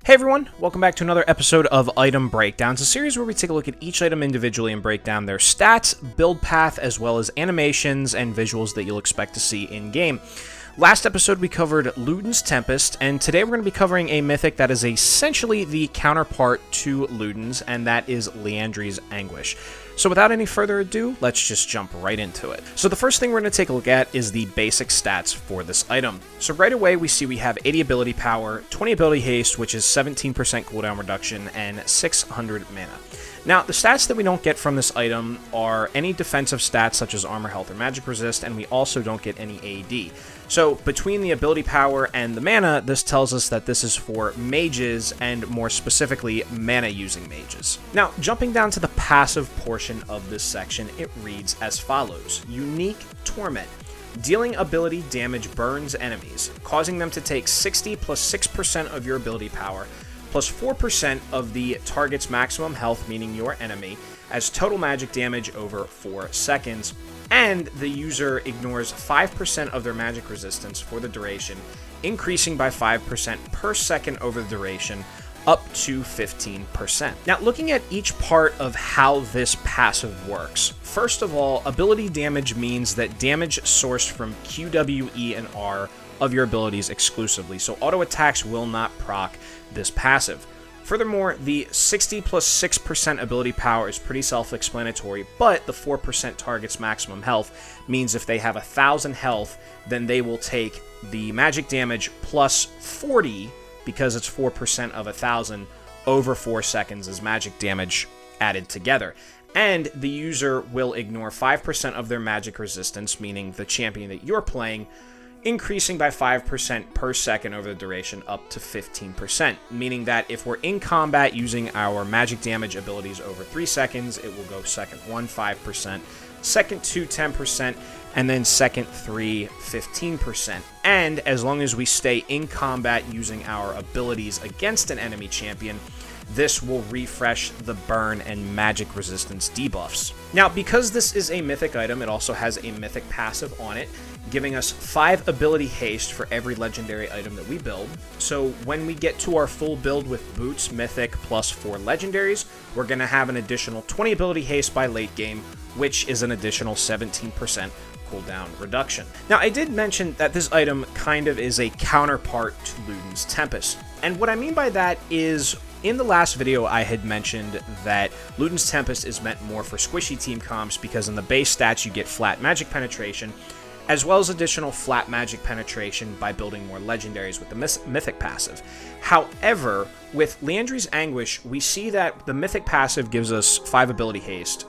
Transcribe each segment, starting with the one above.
Hey everyone, welcome back to another episode of Item Breakdowns, a series where we take a look at each item individually and break down their stats, build path, as well as animations and visuals that you'll expect to see in-game. Last episode we covered Luden's Tempest, and today we're going to be covering a mythic that is essentially the counterpart to Luden's, and that is Liandry's Anguish. So without any further ado, let's just jump right into it. So the first thing we're going to take a look at is the basic stats for this item. So right away we see we have 80 ability power, 20 ability haste, which is 17% cooldown reduction, and 600 mana. Now, the stats that we don't get from this item are any defensive stats such as armor, health, or magic resist, and we also don't get any AD. So, between the ability power and the mana, this tells us that this is for mages, and more specifically, mana-using mages. Now, jumping down to the passive portion of this section, it reads as follows. Unique Torment. Dealing ability damage burns enemies, causing them to take 60 plus 6% of your ability power, plus 4% of the target's maximum health, meaning your enemy, as total magic damage over 4 seconds, and the user ignores 5% of their magic resistance for the duration, increasing by 5% per second over the duration, up to 15%. Now, looking at each part of how this passive works, first of all, ability damage means that damage sourced from Q, W, E, and R of your abilities exclusively, so auto attacks will not proc this passive. Furthermore, the 60 plus 6% ability power is pretty self-explanatory, but the 4% target's maximum health means if they have 1,000 health, then they will take the magic damage plus 40, because it's 4% of 1,000, over 4 seconds as magic damage added together. And the user will ignore 5% of their magic resistance, meaning the champion that you're playing, increasing by 5% per second over the duration up to 15%, meaning that if we're in combat using our magic damage abilities over 3 seconds, it will go second 1, 5%, second 2, 10%, and then second 3, 15%. And as long as we stay in combat using our abilities against an enemy champion, this will refresh the burn and magic resistance debuffs. Now, because this is a mythic item, it also has a mythic passive on it, giving us 5 ability haste for every legendary item that we build. So when we get to our full build with boots, mythic, plus 4 legendaries, we're going to have an additional 20 ability haste by late game, which is an additional 17% cooldown reduction. Now, I did mention that this item kind of is a counterpart to Luden's Tempest. And what I mean by that is, in the last video, I had mentioned that Luden's Tempest is meant more for squishy team comps because in the base stats you get flat magic penetration, as well as additional flat magic penetration by building more legendaries with the mythic passive. However, with Liandry's Anguish, we see that the mythic passive gives us 5 ability haste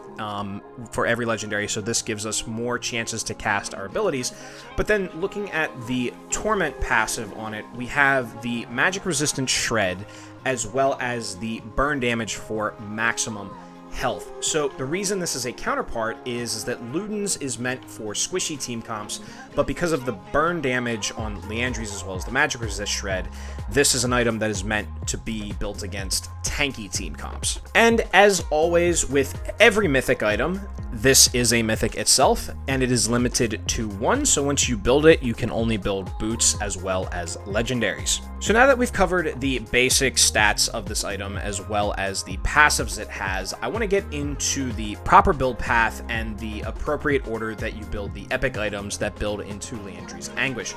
for every legendary, so this gives us more chances to cast our abilities. But then looking at the Torment passive on it, we have the magic resistant shred, as well as the burn damage for maximum health. So the reason this is a counterpart is that Luden's is meant for squishy team comps, but because of the burn damage on Liandry's as well as the magic resist shred, this is an item that is meant to be built against tanky team comps. And as always with every mythic item, this is a mythic itself, and it is limited to 1, so once you build it, you can only build boots as well as legendaries. So now that we've covered the basic stats of this item as well as the passives it has, I want to get into the proper build path and the appropriate order that you build the epic items that build into Liandry's Anguish.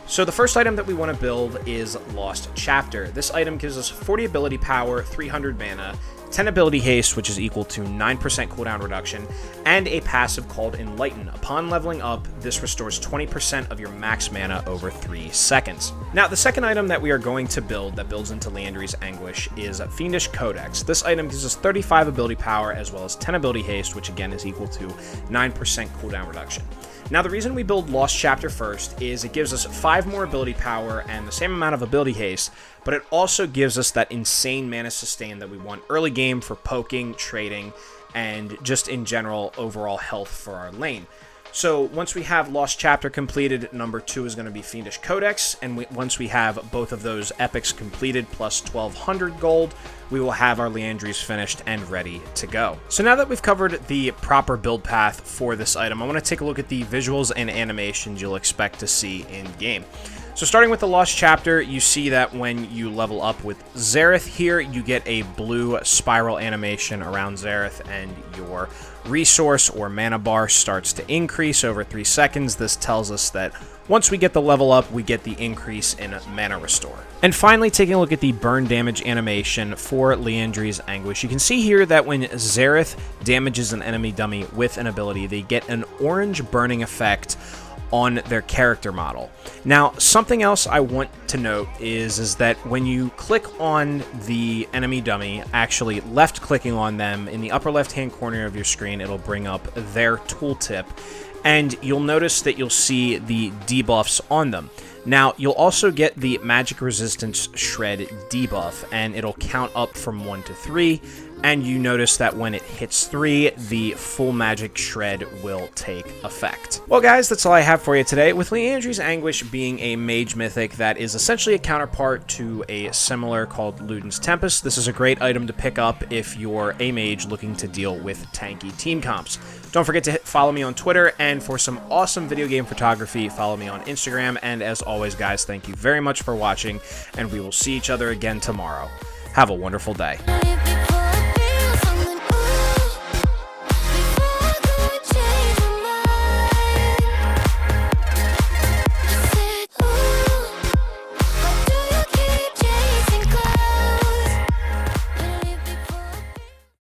So the first item that we want to build is Lost Chapter. This item gives us 40 ability power, 300 mana, 10 ability haste, which is equal to 9% cooldown reduction, and a passive called Enlighten. Upon leveling up, this restores 20% of your max mana over 3 seconds. Now, the second item that we are going to build that builds into Liandry's Anguish is Fiendish Codex. This item gives us 35 ability power as well as 10 ability haste, which again is equal to 9% cooldown reduction. Now, the reason we build Lost Chapter first is it gives us 5 more ability power and the same amount of ability haste, but it also gives us that insane mana sustain that we want early game for poking, trading, and just in general overall health for our lane. So once we have Lost Chapter completed, number 2 is going to be Fiendish Codex, and once we have both of those epics completed plus 1200 gold, we will have our Liandry's finished and ready to go. So now that we've covered the proper build path for this item, I want to take a look at the visuals and animations you'll expect to see in game. So starting with the Lost Chapter, you see that when you level up with Xerath here, you get a blue spiral animation around Xerath, and your resource or mana bar starts to increase over 3 seconds. This tells us that once we get the level up, we get the increase in mana restore. And finally, taking a look at the burn damage animation for Liandry's Anguish, you can see here that when Xerath damages an enemy dummy with an ability, they get an orange burning effect on their character model. Now, something else I want to note is that when you click on the enemy dummy, actually left-clicking on them, in the upper left-hand corner of your screen, it'll bring up their tooltip, and you'll notice that you'll see the debuffs on them. Now, you'll also get the Magic Resistance Shred debuff, and it'll count up from 1 to 3, and you notice that when it hits 3, the full Magic Shred will take effect. Well, guys, that's all I have for you today, with Liandry's Anguish being a mage mythic that is essentially a counterpart to a similar called Luden's Tempest. This is a great item to pick up if you're a mage looking to deal with tanky team comps. Don't forget to follow me on Twitter, and for some awesome video game photography, follow me on Instagram. And as always, guys, thank you very much for watching, and we will see each other again tomorrow. Have a wonderful day.